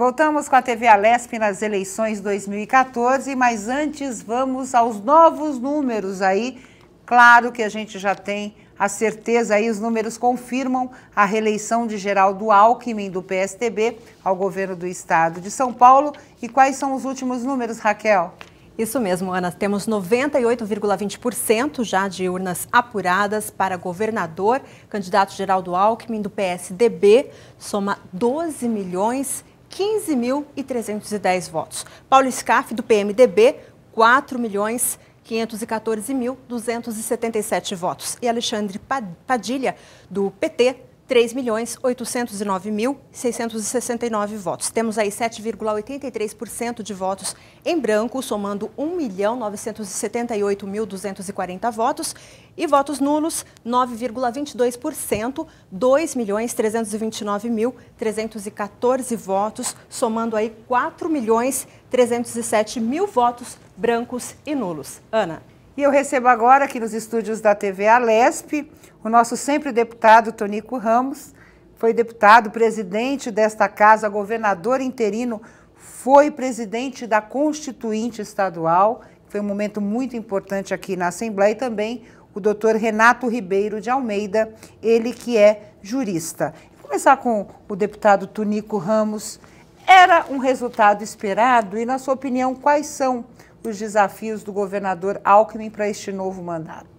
Voltamos com a TV Alesp nas eleições 2014, mas antes vamos aos novos números aí. Claro que a gente já tem a certeza aí, os números confirmam a reeleição de Geraldo Alckmin do PSDB ao governo do estado de São Paulo. E quais são os últimos números, Raquel? Isso mesmo, Ana. Temos 98,20% já de urnas apuradas para governador. Candidato Geraldo Alckmin do PSDB soma 12.015.310 votos. Paulo Scaff do PMDB, 4.514.277 votos. E Alexandre Padilha do PT, 3.809.669 votos. Temos aí 7,83% de votos em branco, somando 1.978.240 votos. E votos nulos, 9,22%, 2.329.314 votos, somando aí 4.307.000 votos brancos e nulos. Ana. E eu recebo agora aqui nos estúdios da TV Alesp o nosso sempre deputado Tonico Ramos, foi deputado, presidente desta casa, governador interino, foi presidente da Constituinte Estadual, foi um momento muito importante aqui na Assembleia, e também o doutor Renato Ribeiro de Almeida, ele que é jurista. Vou começar com o deputado Tonico Ramos. Era um resultado esperado e, na sua opinião, quais são os desafios do governador Alckmin para este novo mandato?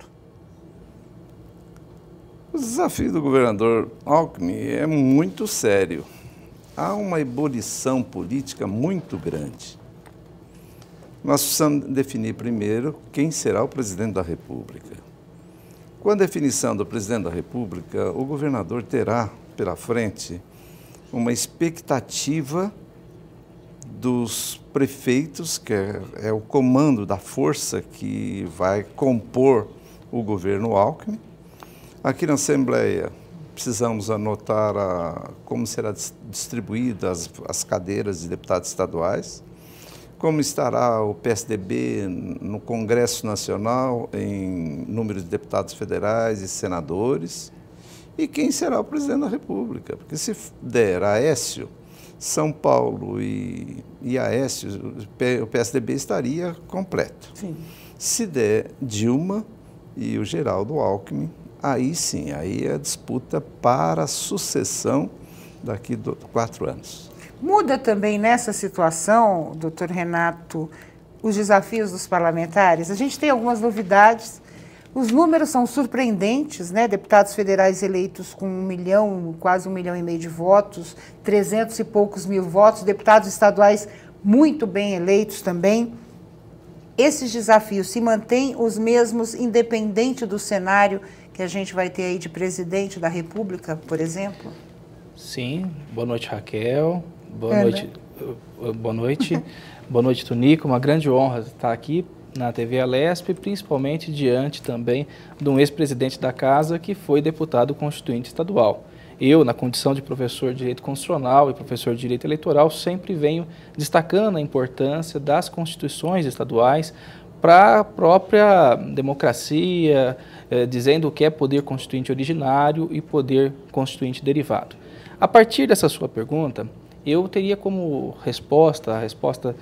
O desafio do governador Alckmin é muito sério. Há uma ebulição política muito grande. Nós precisamos definir primeiro quem será o presidente da República. Com a definição do presidente da República, o governador terá pela frente uma expectativa dos prefeitos, que é o comando da força que vai compor o governo Alckmin. Aqui na Assembleia, precisamos anotar como será distribuída as cadeiras de deputados estaduais, como estará o PSDB no Congresso Nacional em número de deputados federais e senadores, e quem será o presidente da República. Porque se der Aécio, São Paulo e Aécio, o PSDB estaria completo. Sim. Se der Dilma e o Geraldo Alckmin, aí sim, aí é a disputa para a sucessão daqui a 4 anos. Muda também nessa situação, doutor Renato, os desafios dos parlamentares? A gente tem algumas novidades, os números são surpreendentes, né? Deputados federais eleitos com 1 milhão, quase 1,5 milhão de votos, 300 e poucos mil votos, deputados estaduais muito bem eleitos também. Esses desafios se mantêm os mesmos, independente do cenário que a gente vai ter aí de presidente da República, por exemplo? Sim. Boa noite, Raquel. Boa noite. Boa noite. Boa noite, Tonico. Uma grande honra estar aqui na TV Alesp, principalmente diante também de um ex-presidente da casa que foi deputado constituinte estadual. Eu, na condição de professor de Direito Constitucional e professor de Direito Eleitoral, sempre venho destacando a importância das constituições estaduais para a própria democracia, dizendo o que é poder constituinte originário e poder constituinte derivado. A partir dessa sua pergunta, eu teria como resposta, a resposta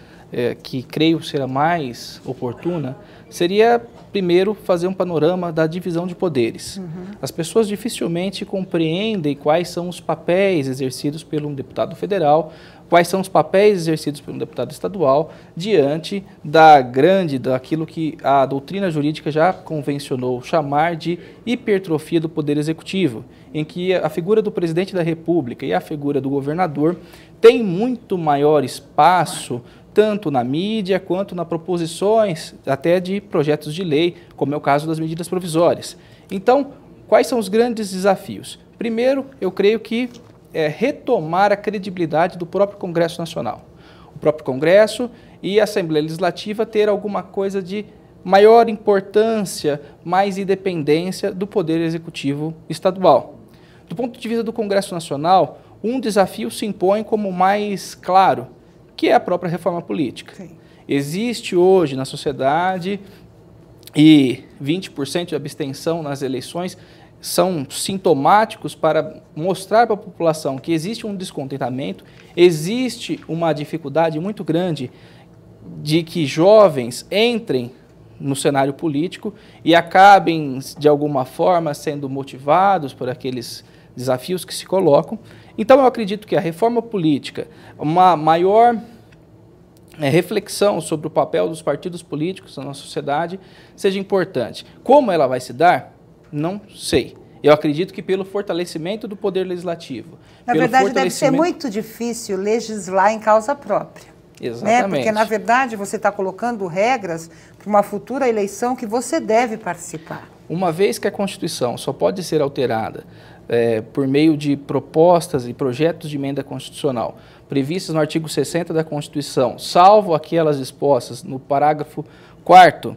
que creio ser a mais oportuna, seria primeiro fazer um panorama da divisão de poderes. As pessoas dificilmente compreendem quais são os papéis exercidos por um deputado federal, quais são os papéis exercidos por um deputado estadual, diante daquilo que a doutrina jurídica já convencionou chamar de hipertrofia do poder executivo, em que a figura do presidente da República e a figura do governador tem muito maior espaço, tanto na mídia quanto nas proposições até de projetos de lei, como é o caso das medidas provisórias. Então, quais são os grandes desafios? Primeiro, eu creio que é retomar a credibilidade do próprio Congresso Nacional. O próprio Congresso e a Assembleia Legislativa ter alguma coisa de maior importância, mais independência do Poder Executivo Estadual. Do ponto de vista do Congresso Nacional, um desafio se impõe como mais claro, que é a própria reforma política. Sim. Existe hoje na sociedade e 20% de abstenção nas eleições são sintomáticos para mostrar para a população que existe um descontentamento, existe uma dificuldade muito grande de que jovens entrem no cenário político e acabem, de alguma forma, sendo motivados por aqueles desafios que se colocam. Então, eu acredito que a reforma política, uma maior reflexão sobre o papel dos partidos políticos na nossa sociedade, seja importante. Como ela vai se dar? Não sei. Eu acredito que pelo fortalecimento do poder legislativo. Na verdade, deve ser muito difícil legislar em causa própria. Exatamente. Né? Porque, na verdade, você está colocando regras para uma futura eleição que você deve participar. Uma vez que a Constituição só pode ser alterada por meio de propostas e projetos de emenda constitucional previstas no artigo 60 da Constituição, salvo aquelas dispostas no parágrafo 4º,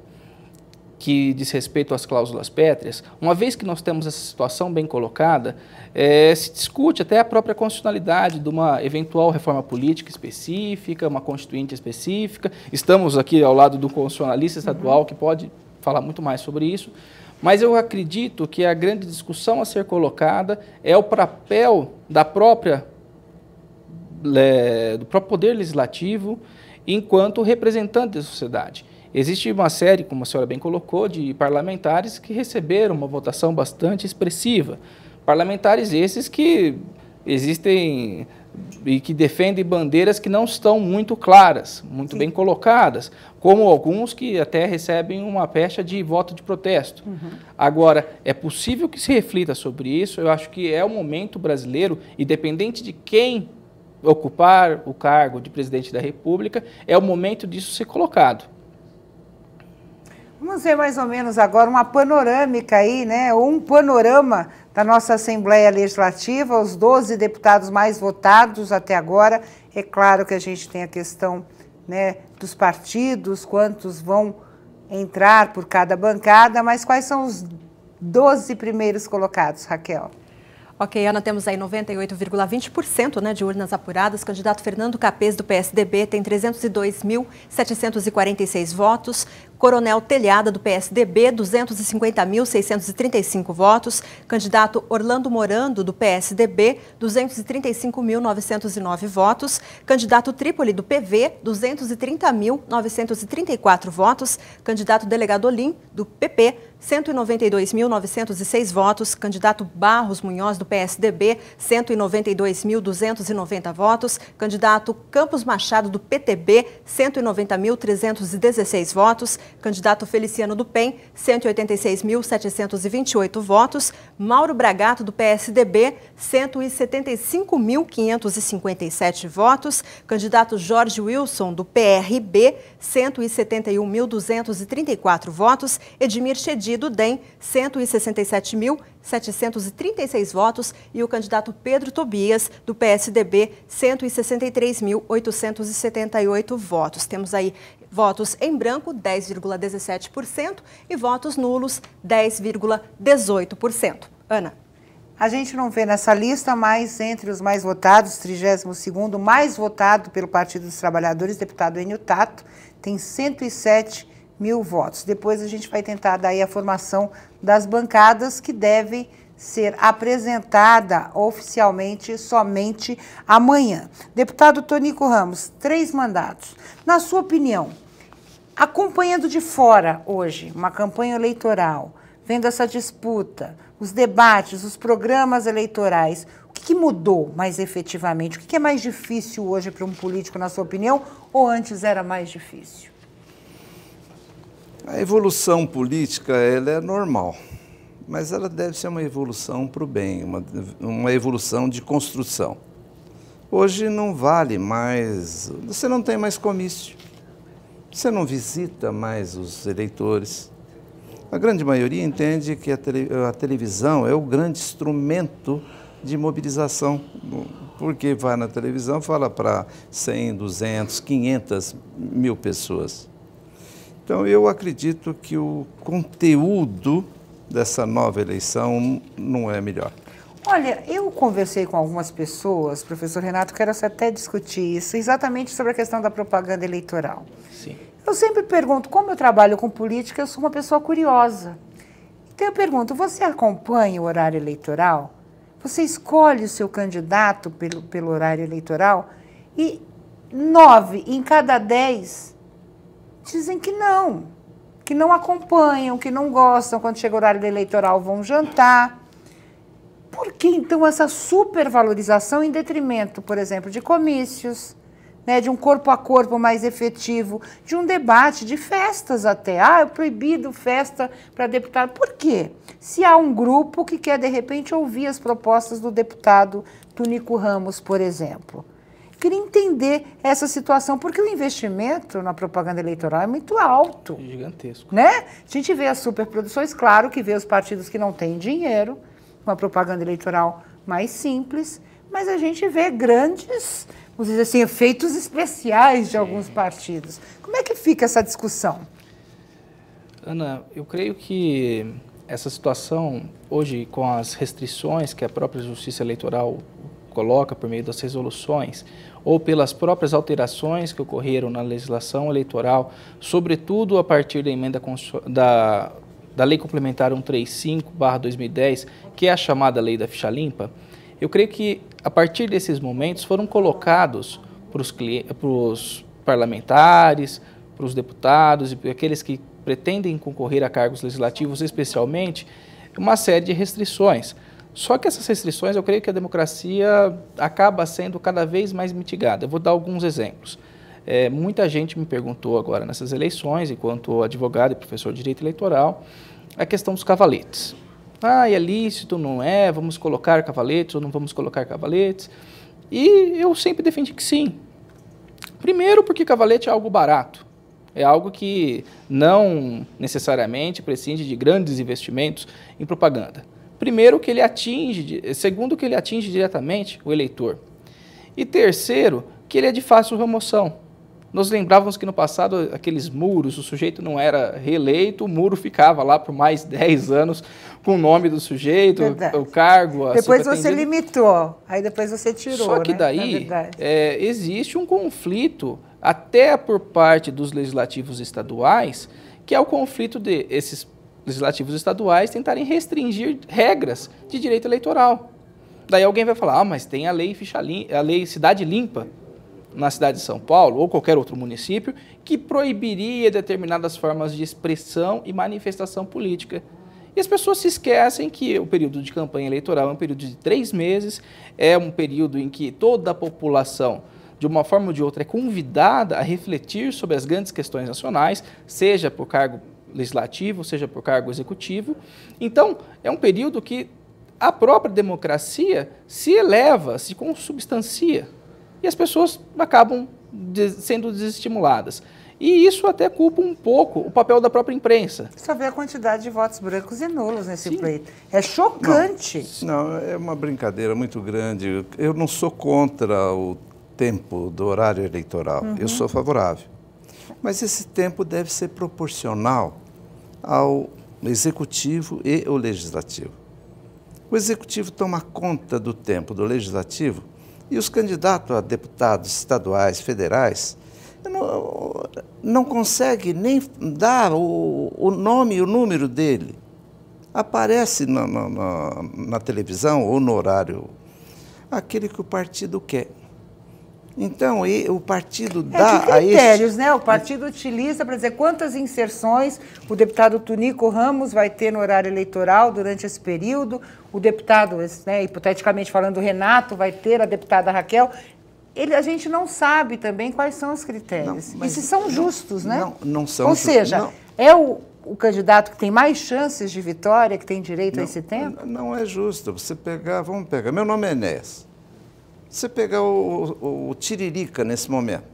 que diz respeito às cláusulas pétreas, uma vez que nós temos essa situação bem colocada, se discute até a própria constitucionalidade de uma eventual reforma política específica, uma constituinte específica. Estamos aqui ao lado do constitucionalista estadual, que pode falar muito mais sobre isso, mas eu acredito que a grande discussão a ser colocada é o papel do próprio poder legislativo enquanto representante da sociedade. Existe uma série, como a senhora bem colocou, de parlamentares que receberam uma votação bastante expressiva. Parlamentares esses que existem e que defendem bandeiras que não estão muito claras, muito bem colocadas, como alguns que até recebem uma pecha de voto de protesto. Agora, é possível que se reflita sobre isso. Eu acho que é o momento brasileiro, independente de quem ocupar o cargo de presidente da República, é o momento disso ser colocado. Vamos ver mais ou menos agora uma panorâmica aí, né? Ou um panorama da nossa Assembleia Legislativa, os 12 deputados mais votados até agora. É claro que a gente tem a questão, né, dos partidos, quantos vão entrar por cada bancada, mas quais são os 12 primeiros colocados, Raquel? Ok, Ana, temos aí 98,20%, né, de urnas apuradas. Candidato Fernando Capês, do PSDB, tem 302.746 votos. Coronel Telhada, do PSDB, 250.635 votos. Candidato Orlando Morando, do PSDB, 235.909 votos. Candidato Trípoli, do PV, 230.934 votos. Candidato Delegado Olim, do PP, 192.906 votos. Candidato Barros Munhoz, do PSDB, 192.290 votos. Candidato Campos Machado, do PTB, 190.316 votos. Candidato Feliciano do PEN, 186.728 votos. Mauro Bragato, do PSDB, 175.557 votos. Candidato Jorge Wilson, do PRB, 171.234 votos. Edmir Chedi, do DEM, 167.736 votos. E o candidato Pedro Tobias, do PSDB, 163.878 votos. Temos aí votos em branco, 10,17%, e votos nulos, 10,18%. Ana. A gente não vê nessa lista, mas entre os mais votados, 32º mais votado pelo Partido dos Trabalhadores, deputado Enio Tato, tem 107 mil votos. Depois a gente vai tentar dar aí a formação das bancadas, que deve ser apresentada oficialmente somente amanhã. Deputado Tonico Ramos, 3 mandatos. Na sua opinião, acompanhando de fora hoje uma campanha eleitoral, vendo essa disputa, os debates, os programas eleitorais, o que mudou mais efetivamente? O que é mais difícil hoje para um político, na sua opinião, ou antes era mais difícil? A evolução política, ela é normal, mas ela deve ser uma evolução para o bem, uma evolução de construção. Hoje não vale mais, você não tem mais comício, você não visita mais os eleitores. A grande maioria entende que a televisão é o grande instrumento de mobilização, porque vai na televisão, fala para 100, 200, 500 mil pessoas. Então, eu acredito que o conteúdo dessa nova eleição não é melhor. Olha, eu conversei com algumas pessoas, professor Renato, quero até discutir isso, exatamente sobre a questão da propaganda eleitoral. Sim. Eu sempre pergunto, como eu trabalho com política, eu sou uma pessoa curiosa. Então eu pergunto, você acompanha o horário eleitoral? Você escolhe o seu candidato pelo horário eleitoral? E 9 em cada 10 dizem que não acompanham, que não gostam, quando chega o horário eleitoral vão jantar. Por que, então, essa supervalorização em detrimento, por exemplo, de comícios, né, de um corpo a corpo mais efetivo, de um debate, de festas até? É proibido festa para deputado. Por quê? Se há um grupo que quer, de repente, ouvir as propostas do deputado Tunico Ramos, por exemplo. Queria entender essa situação, porque o investimento na propaganda eleitoral é muito alto. Gigantesco. Né? A gente vê as superproduções, claro que vê os partidos que não têm dinheiro, uma propaganda eleitoral mais simples, mas a gente vê grandes, vamos dizer assim, efeitos especiais de alguns partidos. Como é que fica essa discussão? Ana, eu creio que essa situação, hoje, com as restrições que a própria Justiça Eleitoral coloca por meio das resoluções, ou pelas próprias alterações que ocorreram na legislação eleitoral, sobretudo a partir da emenda da Lei Complementar 135/2010, que é a chamada Lei da Ficha Limpa, eu creio que, a partir desses momentos, foram colocados para os parlamentares, para os deputados e para aqueles que pretendem concorrer a cargos legislativos, especialmente, uma série de restrições. Só que essas restrições, eu creio que a democracia acaba sendo cada vez mais mitigada. Eu vou dar alguns exemplos. Muita gente me perguntou agora nessas eleições, enquanto advogado e professor de direito eleitoral, a questão dos cavaletes. É lícito, não é? Vamos colocar cavaletes ou não vamos colocar cavaletes? E eu sempre defendi que sim. Primeiro, porque cavalete é algo barato. É algo que não necessariamente prescinde de grandes investimentos em propaganda. Primeiro, que ele atinge, segundo, que ele atinge diretamente o eleitor. E terceiro, que ele é de fácil remoção. Nós lembrávamos que no passado, aqueles muros, o sujeito não era reeleito, o muro ficava lá por mais 10 anos com o nome do sujeito, o cargo... Depois você limitou, aí depois você tirou, Só que daí existe um conflito, até por parte dos legislativos estaduais, que é o conflito de esses legislativos estaduais tentarem restringir regras de direito eleitoral. Daí alguém vai falar, mas tem a lei Cidade Limpa na cidade de São Paulo ou qualquer outro município que proibiria determinadas formas de expressão e manifestação política. E as pessoas se esquecem que o período de campanha eleitoral é um período de 3 meses, é um período em que toda a população, de uma forma ou de outra, é convidada a refletir sobre as grandes questões nacionais, seja por cargo legislativo, seja por cargo executivo. Então, é um período que a própria democracia se eleva, se consubstancia, e as pessoas acabam sendo desestimuladas. E isso até culpa um pouco o papel da própria imprensa. Só vê a quantidade de votos brancos e nulos nesse pleito. É chocante. Não, é uma brincadeira muito grande. Eu não sou contra o tempo do horário eleitoral. Eu sou favorável. Mas esse tempo deve ser proporcional ao executivo e ao legislativo. O executivo toma conta do tempo do legislativo e os candidatos a deputados estaduais, federais, não conseguem nem dar o nome e o número dele. Aparece na televisão ou no horário aquele que o partido quer. Então, o partido dá que critérios, né? O partido utiliza para dizer quantas inserções o deputado Tunico Ramos vai ter no horário eleitoral durante esse período, o deputado, né, hipoteticamente falando, o Renato vai ter, a deputada Raquel. A gente não sabe também quais são os critérios. E se são justos, né? Não são justos. Ou seja, é o candidato que tem mais chances de vitória, que tem direito a esse tempo? Não é justo. Você pegar, vamos pegar, meu nome é Enéas. Você pegar o Tiririca nesse momento.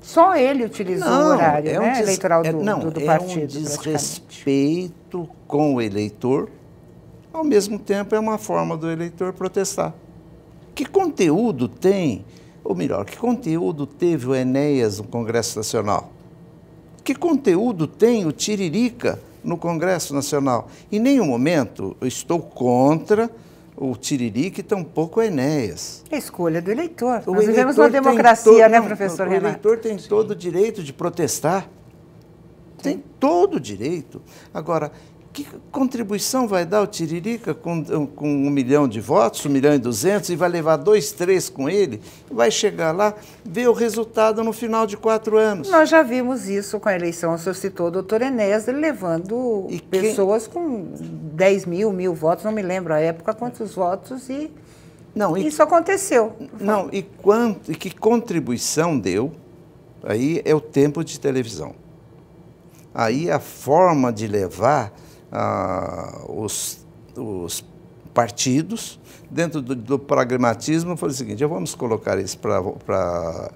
Só ele utilizou o horário eleitoral do partido. É um desrespeito com o eleitor, ao mesmo tempo é uma forma do eleitor protestar. Que conteúdo tem, ou melhor, que conteúdo teve o Enéas no Congresso Nacional? Que conteúdo tem o Tiririca no Congresso Nacional? Em nenhum momento eu estou contra o Tiririca e tampouco o Enéas. É a escolha do eleitor. Nós vivemos uma democracia, né, professor Renato? O eleitor tem todo o direito de protestar. Tem todo o direito. Agora, que contribuição vai dar o Tiririca com 1 milhão de votos, 1.200.000, e vai levar 2, 3 com ele? Vai chegar lá, ver o resultado no final de 4 anos. Nós já vimos isso com a eleição. O senhor citou o doutor Enéas, ele levando pessoas com 10 mil, 1.000 votos, não me lembro a época quantos votos, e isso aconteceu. Não, e que contribuição deu, aí é o tempo de televisão. Aí a forma de levar os partidos dentro do pragmatismo foi o seguinte: vamos colocar isso para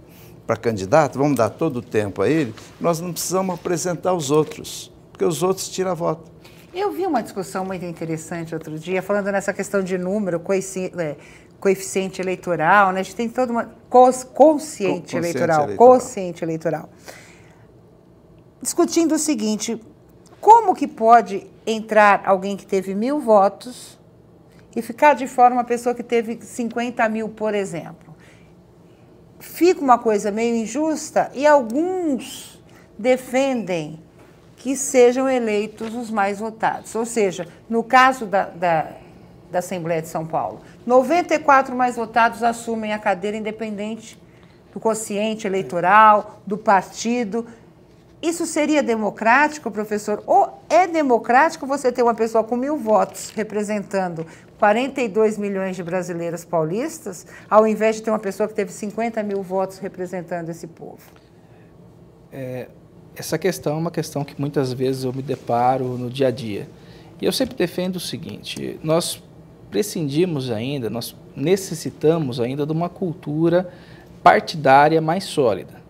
candidato, vamos dar todo o tempo a ele, nós não precisamos apresentar os outros, porque os outros tiram voto. Eu vi uma discussão muito interessante outro dia, falando nessa questão de número, coeficiente eleitoral, né? A gente tem toda uma... Quociente eleitoral. Discutindo o seguinte: como que pode entrar alguém que teve 1.000 votos e ficar de fora uma pessoa que teve 50 mil, por exemplo? Fica uma coisa meio injusta e alguns defendem que sejam eleitos os mais votados. Ou seja, no caso da Assembleia de São Paulo, 94 mais votados assumem a cadeira independente do quociente eleitoral, do partido. Isso seria democrático, professor? Ou é democrático você ter uma pessoa com 1.000 votos representando 42 milhões de brasileiros paulistas, ao invés de ter uma pessoa que teve 50 mil votos representando esse povo? Essa questão é uma questão que muitas vezes eu me deparo no dia a dia. E eu sempre defendo o seguinte: nós prescindimos ainda, nós necessitamos ainda de uma cultura partidária mais sólida.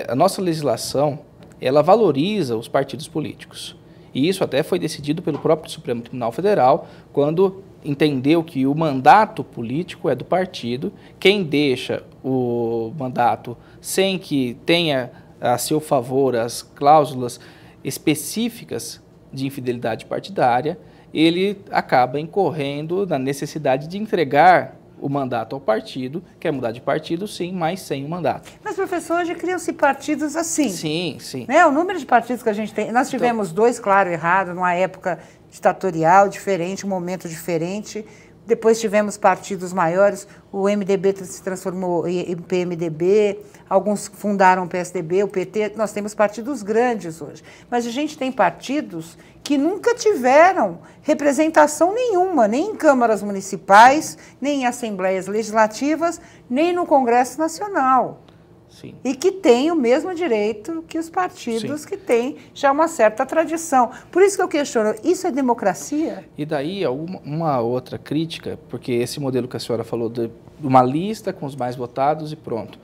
A nossa legislação, ela valoriza os partidos políticos. E isso até foi decidido pelo próprio Supremo Tribunal Federal, quando entendeu que o mandato político é do partido. Quem deixa o mandato sem que tenha a seu favor as cláusulas específicas de infidelidade partidária, ele acaba incorrendo na necessidade de entregar o mandato ao partido. Quer mudar de partido, sim, mas sem o mandato. Mas, professor, hoje criam-se partidos assim. Sim, sim. Né? O número de partidos que a gente tem... Nós tivemos dois, claro, errado, numa época ditatorial diferente, um momento diferente. Depois tivemos partidos maiores, o MDB se transformou em PMDB, alguns fundaram o PSDB, o PT. Nós temos partidos grandes hoje. Mas a gente tem partidos que nunca tiveram representação nenhuma, nem em câmaras municipais, nem em assembleias legislativas, nem no Congresso Nacional. Sim. E que têm o mesmo direito que os partidos, sim, que têm já uma certa tradição. Por isso que eu questiono, isso é democracia? E daí uma outra crítica, porque esse modelo que a senhora falou de uma lista com os mais votados e pronto.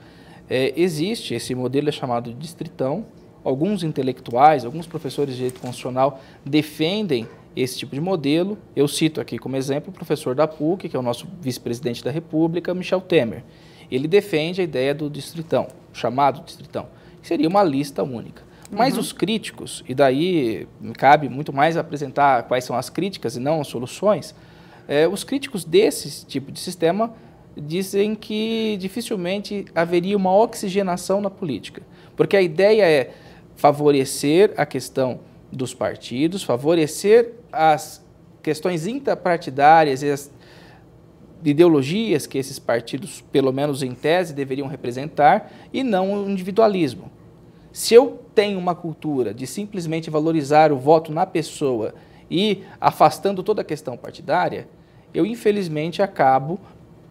Existe, esse modelo é chamado de distritão. Alguns intelectuais, alguns professores de direito constitucional defendem esse tipo de modelo. Eu cito aqui como exemplo o professor da PUC, que é o nosso vice-presidente da República, Michel Temer. Ele defende a ideia do distritão, chamado distritão, que seria uma lista única. Mas os críticos, e daí cabe muito mais apresentar quais são as críticas e não as soluções, os críticos desse tipo de sistema dizem que dificilmente haveria uma oxigenação na política, porque a ideia é favorecer a questão dos partidos, favorecer as questões intrapartidárias e as ideologias que esses partidos, pelo menos em tese, deveriam representar, e não o individualismo. Se eu tenho uma cultura de simplesmente valorizar o voto na pessoa e afastando toda a questão partidária, eu infelizmente acabo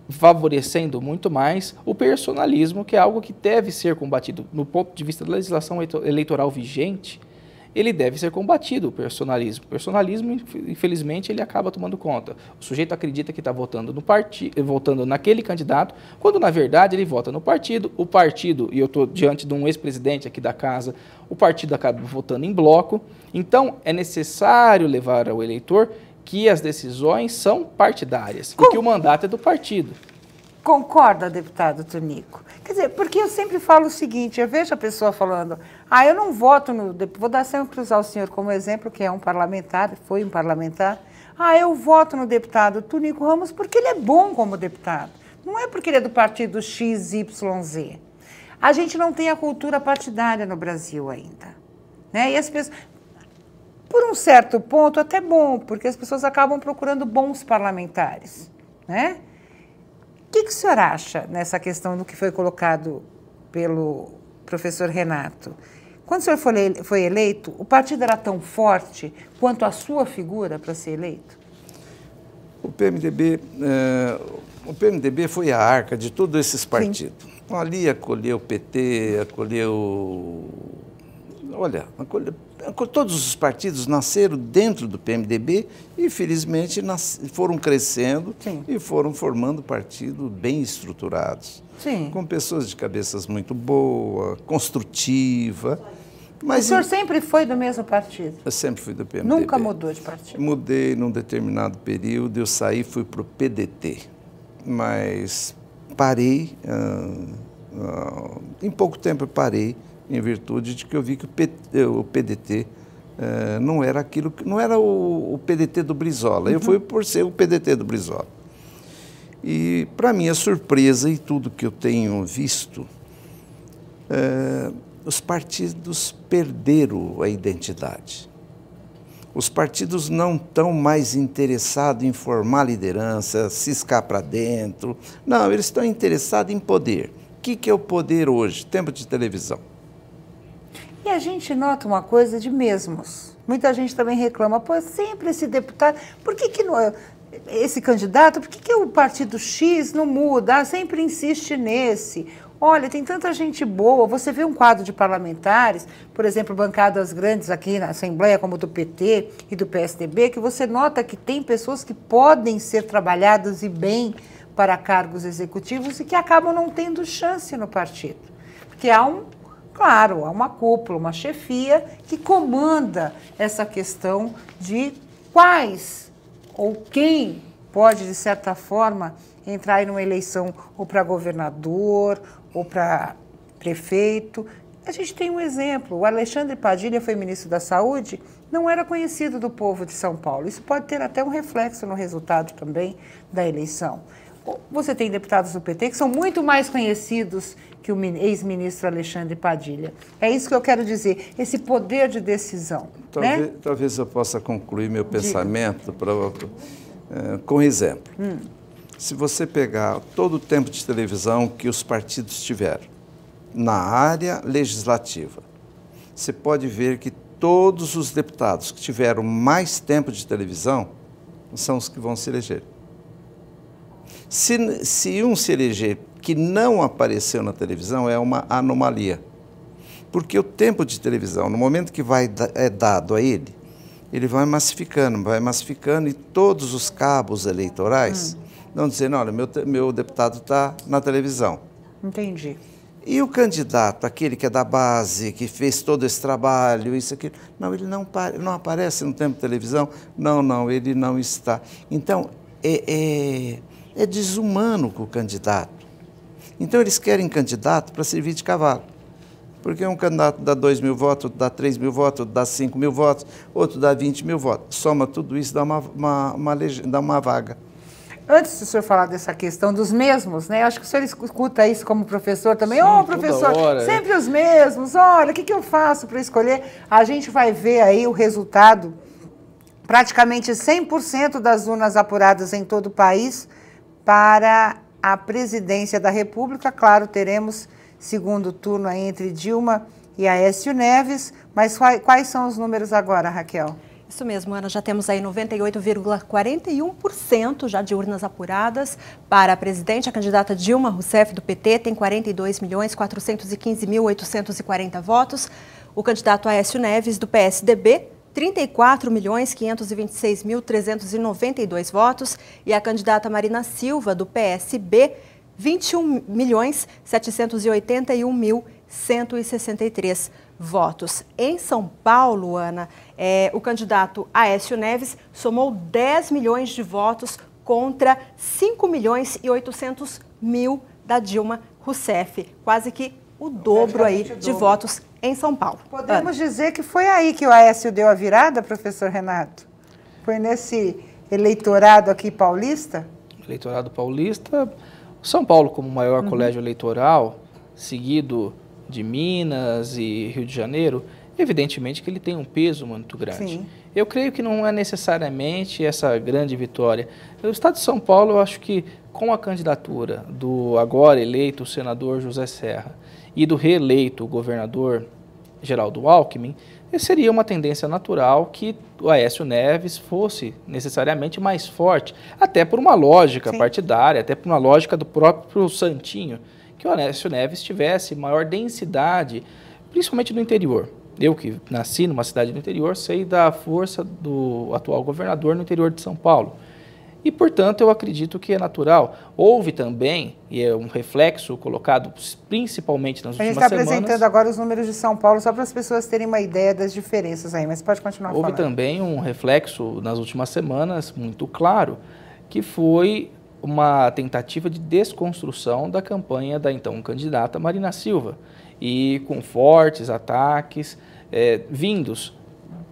favorecendo muito mais o personalismo, que é algo que deve ser combatido. No ponto de vista da legislação eleitoral vigente, ele deve ser combatido, o personalismo. O personalismo, infelizmente, ele acaba tomando conta. O sujeito acredita que está votando no partido, votando naquele candidato, quando, na verdade, ele vota no partido. O partido, e eu estou diante de um ex-presidente aqui da casa, o partido acaba votando em bloco. Então, é necessário levar ao eleitor que as decisões são partidárias e que o mandato é do partido. Concorda, deputado Tonico? Quer dizer, porque eu sempre falo o seguinte, eu vejo a pessoa falando, eu não voto no... Vou dar sempre usar o senhor como exemplo, que é um parlamentar, foi um parlamentar. Eu voto no deputado Tonico Ramos porque ele é bom como deputado. Não é porque ele é do partido XYZ. A gente não tem a cultura partidária no Brasil ainda. Né? E as pessoas... por um certo ponto, até bom, porque as pessoas acabam procurando bons parlamentares, né? O que o senhor acha nessa questão do que foi colocado pelo professor Renato? Quando o senhor foi eleito, o partido era tão forte quanto a sua figura para ser eleito? O PMDB foi a arca de todos esses partidos. Sim. Ali acolheu o PT, todos os partidos nasceram dentro do PMDB e, felizmente, foram crescendo. Sim. E foram formando partidos bem estruturados. Sim. Com pessoas de cabeças muito boas, construtiva. Mas o senhor sempre foi do mesmo partido? Eu sempre fui do PMDB. Nunca mudou de partido? Mudei num determinado período, eu saí e fui para o PDT. Mas parei, em pouco tempo eu parei, em virtude de que eu vi que o PDT não era aquilo, não era o PDT do Brizola. Eu fui por ser o PDT do Brizola. E, para minha surpresa e tudo que eu tenho visto, os partidos perderam a identidade. Os partidos não estão mais interessados em formar liderança, ciscar para dentro. Não, eles estão interessados em poder. O que é o poder hoje? Tempo de televisão. E a gente nota uma coisa de mesmos. Muita gente também reclama, pô, sempre esse deputado, por que não é esse candidato, por que o partido X não muda? Sempre insiste nesse. Olha, tem tanta gente boa, você vê um quadro de parlamentares, por exemplo, bancadas grandes aqui na Assembleia, como do PT e do PSDB, que você nota que tem pessoas que podem ser trabalhadas e bem para cargos executivos e que acabam não tendo chance no partido. Porque claro, há uma cúpula, uma chefia que comanda essa questão de quais ou quem pode, de certa forma, entrar em uma eleição ou para governador ou para prefeito. A gente tem um exemplo, o Alexandre Padilha foi ministro da Saúde, não era conhecido do povo de São Paulo. Isso pode ter até um reflexo no resultado também da eleição. Você tem deputados do PT que são muito mais conhecidos que o ex-ministro Alexandre Padilha. É isso que eu quero dizer, esse poder de decisão. Talvez eu possa concluir meu pensamento com exemplo. Se você pegar todo o tempo de televisão que os partidos tiveram na área legislativa, você pode ver que todos os deputados que tiveram mais tempo de televisão são os que vão se eleger. Se um se eleger que não apareceu na televisão, é uma anomalia. Porque o tempo de televisão, no momento que é dado a ele vai massificando e todos os cabos eleitorais vão dizer, olha, meu deputado está na televisão. Entendi. E o candidato, aquele que é da base, que fez todo esse trabalho, isso, aquilo, não, ele não aparece no tempo de televisão? Não, ele não está. Então, é desumano com o candidato. Então, eles querem candidato para servir de cavalo. Porque um candidato dá 2.000 votos, outro dá 3.000 votos, outro dá 5.000 votos, outro dá 20.000 votos. Soma tudo isso, dá uma vaga. Antes do senhor falar dessa questão dos mesmos, né? Eu acho que o senhor escuta isso como professor também. Sim, professor, sempre os mesmos. Olha, o que eu faço para escolher? A gente vai ver aí o resultado. Praticamente 100% das urnas apuradas em todo o país para a presidência da República. Claro, teremos segundo turno aí entre Dilma e Aécio Neves. Mas quais são os números agora, Raquel? Isso mesmo, Ana, já temos aí 98,41% já de urnas apuradas para a presidente. A candidata Dilma Rousseff, do PT, tem 42.415.840 votos. O candidato Aécio Neves, do PSDB, 34.526.392 votos. E a candidata Marina Silva, do PSB, 21.781.163 votos. Em São Paulo, Ana, o candidato Aécio Neves somou 10 milhões de votos contra 5.800.000 da Dilma Rousseff. Quase que o dobro aí de votos em São Paulo. Podemos dizer que foi aí que o Aécio deu a virada, professor Renato? Foi nesse eleitorado aqui paulista? Eleitorado paulista, São Paulo como maior colégio eleitoral, seguido de Minas e Rio de Janeiro, evidentemente que ele tem um peso muito grande. Sim. Eu creio que não é necessariamente essa grande vitória. O Estado de São Paulo, eu acho que com a candidatura do agora eleito senador José Serra e do reeleito governador Geraldo Alckmin, seria uma tendência natural que o Aécio Neves fosse necessariamente mais forte, até por uma lógica partidária, até por uma lógica do próprio Santinho, que o Aécio Neves tivesse maior densidade, principalmente no interior. Eu que nasci numa cidade do interior, sei da força do atual governador no interior de São Paulo. E, portanto, eu acredito que é natural. Houve também, e é um reflexo colocado principalmente nas últimas semanas... A gente está apresentando agora os números de São Paulo, só para as pessoas terem uma ideia das diferenças aí, mas pode continuar falando. Houve também um reflexo nas últimas semanas muito claro, que foi uma tentativa de desconstrução da campanha da então candidata Marina Silva, e com fortes ataques vindos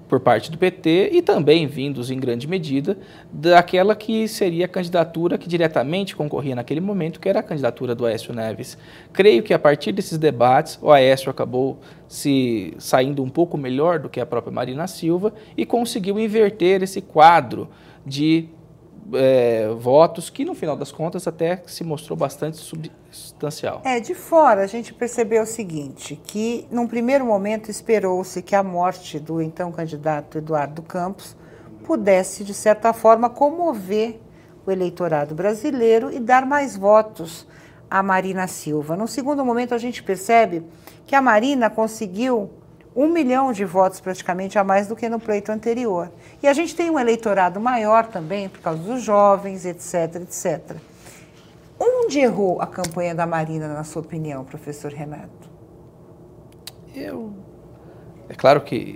por parte do PT e também vindos em grande medida daquela que seria a candidatura que diretamente concorria naquele momento, que era a candidatura do Aécio Neves. Creio que a partir desses debates o Aécio acabou se saindo um pouco melhor do que a própria Marina Silva e conseguiu inverter esse quadro de votos que no final das contas até se mostrou bastante substancial. De fora a gente percebeu o seguinte, que num primeiro momento esperou-se que a morte do então candidato Eduardo Campos pudesse de certa forma comover o eleitorado brasileiro e dar mais votos a Marina Silva. No segundo momento a gente percebe que a Marina conseguiu 1 milhão de votos praticamente a mais do que no pleito anterior. E a gente tem um eleitorado maior também, por causa dos jovens, etc, etc. Onde errou a campanha da Marina, na sua opinião, professor Renato? É claro que,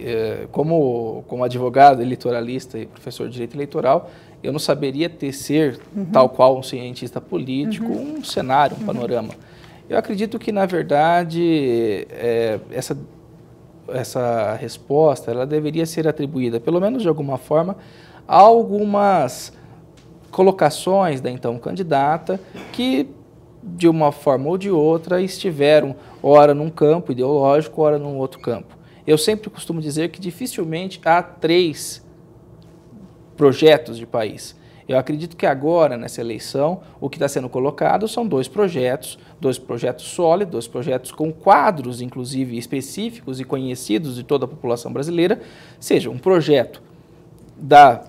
como advogado eleitoralista e professor de direito eleitoral, eu não saberia tecer, tal qual um cientista político, um cenário, um panorama. Eu acredito que, na verdade, essa resposta ela deveria ser atribuída, pelo menos de alguma forma, a algumas colocações da então candidata que, de uma forma ou de outra, estiveram ora num campo ideológico, ora num outro campo. Eu sempre costumo dizer que dificilmente há 3 projetos de país. Eu acredito que agora, nessa eleição, o que está sendo colocado são 2 projetos sólidos, 2 projetos com quadros, inclusive, específicos e conhecidos de toda a população brasileira, seja um projeto da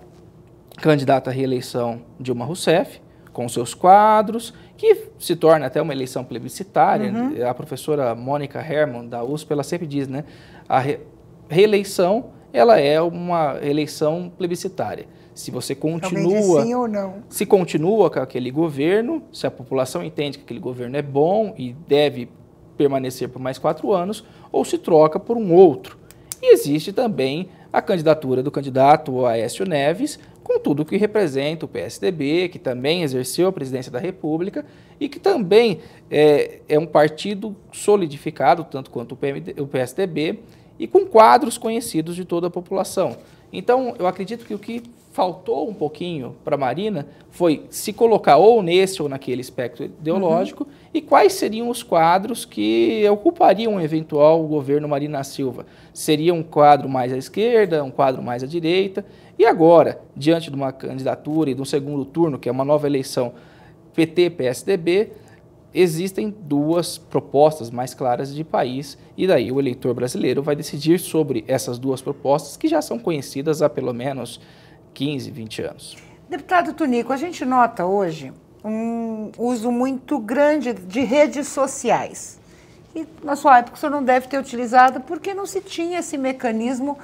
candidata à reeleição Dilma Rousseff, com seus quadros, que se torna até uma eleição plebiscitária. A professora Mônica Herman, da USP, ela sempre diz, né, a reeleição ela é uma eleição plebiscitária. Se você continua, sim ou não. Se continua com aquele governo, se a população entende que aquele governo é bom e deve permanecer por mais 4 anos, ou se troca por um outro. E existe também a candidatura do candidato Aécio Neves, com tudo o que representa o PSDB, que também exerceu a presidência da República e que também é um partido solidificado, tanto quanto o PSDB, e com quadros conhecidos de toda a população. Então, eu acredito que o que faltou um pouquinho para a Marina foi se colocar ou nesse ou naquele espectro ideológico e quais seriam os quadros que ocupariam um eventual governo Marina Silva. Seria um quadro mais à esquerda, um quadro mais à direita. E agora, diante de uma candidatura e de um segundo turno, que é uma nova eleição PT-PSDB, existem 2 propostas mais claras de país e daí o eleitor brasileiro vai decidir sobre essas 2 propostas que já são conhecidas há pelo menos 15, 20 anos. Deputado Tunico, a gente nota hoje um uso muito grande de redes sociais. E na sua época o senhor não deve ter utilizado porque não se tinha esse mecanismo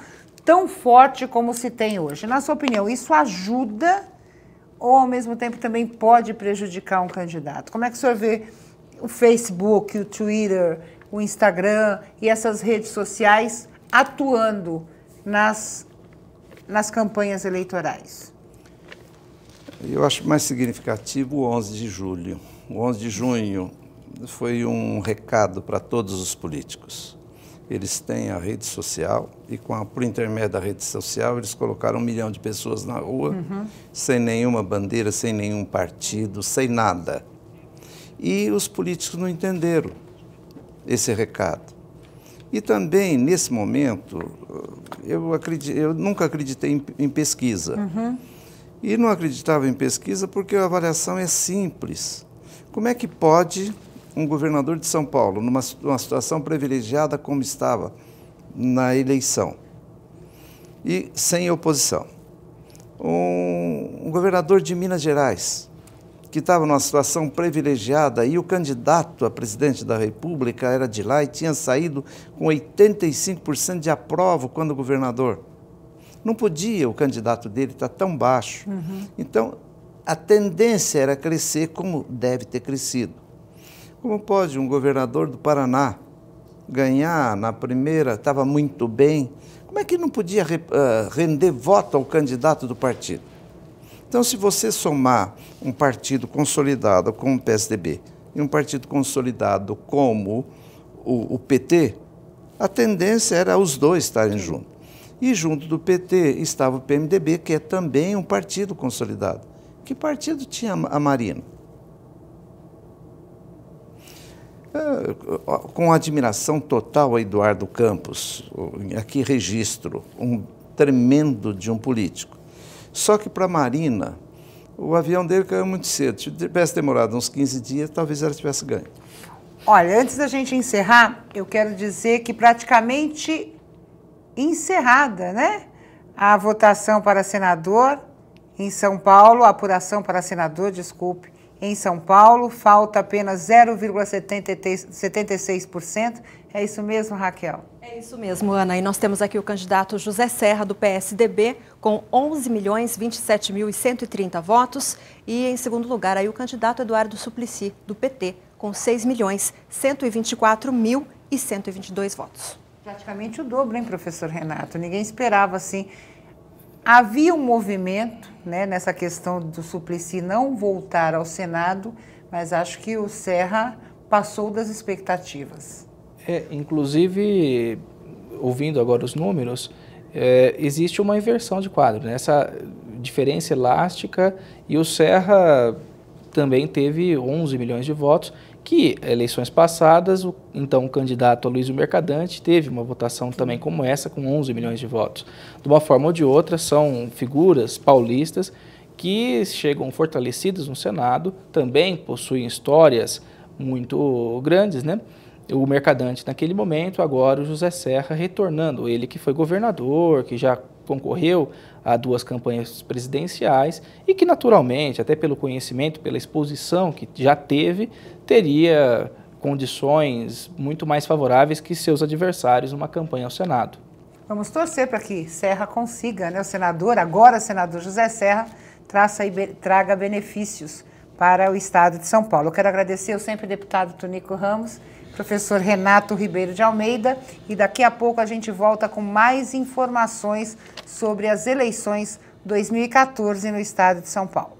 tão forte como se tem hoje. Na sua opinião, isso ajuda ou ao mesmo tempo também pode prejudicar um candidato? Como é que o senhor vê o Facebook, o Twitter, o Instagram e essas redes sociais atuando nas campanhas eleitorais? Eu acho mais significativo o 11 de julho. O 11 de junho foi um recado para todos os políticos. Eles têm a rede social e, por intermédio da rede social, eles colocaram 1 milhão de pessoas na rua, sem nenhuma bandeira, sem nenhum partido, sem nada. E os políticos não entenderam esse recado. E também, nesse momento, eu nunca acreditei em pesquisa. E não acreditava em pesquisa porque a avaliação é simples. Como é que pode um governador de São Paulo, numa situação privilegiada como estava na eleição, e sem oposição, um governador de Minas Gerais, que estava numa situação privilegiada e o candidato a presidente da República era de lá e tinha saído com 85% de aprovo quando governador. Não podia o candidato dele estar tão baixo. Então, a tendência era crescer como deve ter crescido. Como pode um governador do Paraná ganhar na primeira, estava muito bem, como é que não podia render voto ao candidato do partido? Então, se você somar um partido consolidado como o PSDB e um partido consolidado como o PT, a tendência era os dois estarem juntos. E junto do PT estava o PMDB, que é também um partido consolidado. Que partido tinha a Marina? Com admiração total a Eduardo Campos, aqui registro, um tremendo de um político. Só que para a Marina, o avião dele caiu muito cedo. Se tivesse demorado uns 15 dias, talvez ela tivesse ganho. Olha, antes da gente encerrar, eu quero dizer que praticamente encerrada, né? A votação para senador em São Paulo, a apuração para senador, desculpe, em São Paulo, falta apenas 0,76%. É isso mesmo, Raquel? É isso mesmo, Ana. E nós temos aqui o candidato José Serra, do PSDB, com 11.027.130 votos. E, em segundo lugar, aí o candidato Eduardo Suplicy, do PT, com 6.124.122 votos. Praticamente o dobro, hein, professor Renato? Ninguém esperava assim. Havia um movimento, né, nessa questão do Suplicy não voltar ao Senado, mas acho que o Serra passou das expectativas. Inclusive, ouvindo agora os números, existe uma inversão de quadro, né? Essa diferença elástica, e o Serra também teve 11 milhões de votos, que eleições passadas, então o candidato Aloysio Mercadante teve uma votação também como essa, com 11 milhões de votos. De uma forma ou de outra, são figuras paulistas que chegam fortalecidas no Senado, também possuem histórias muito grandes, né? O Mercadante naquele momento, agora o José Serra retornando, ele que foi governador, que já concorreu a 2 campanhas presidenciais e que naturalmente, até pelo conhecimento, pela exposição que já teve, teria condições muito mais favoráveis que seus adversários numa campanha ao Senado. Vamos torcer para que Serra consiga, né? O senador, agora senador José Serra, traga benefícios para o estado de São Paulo. Eu quero agradecer ao sempre deputado Tonico Ramos, professor Renato Ribeiro de Almeida, e daqui a pouco a gente volta com mais informações sobre as eleições 2014 no estado de São Paulo.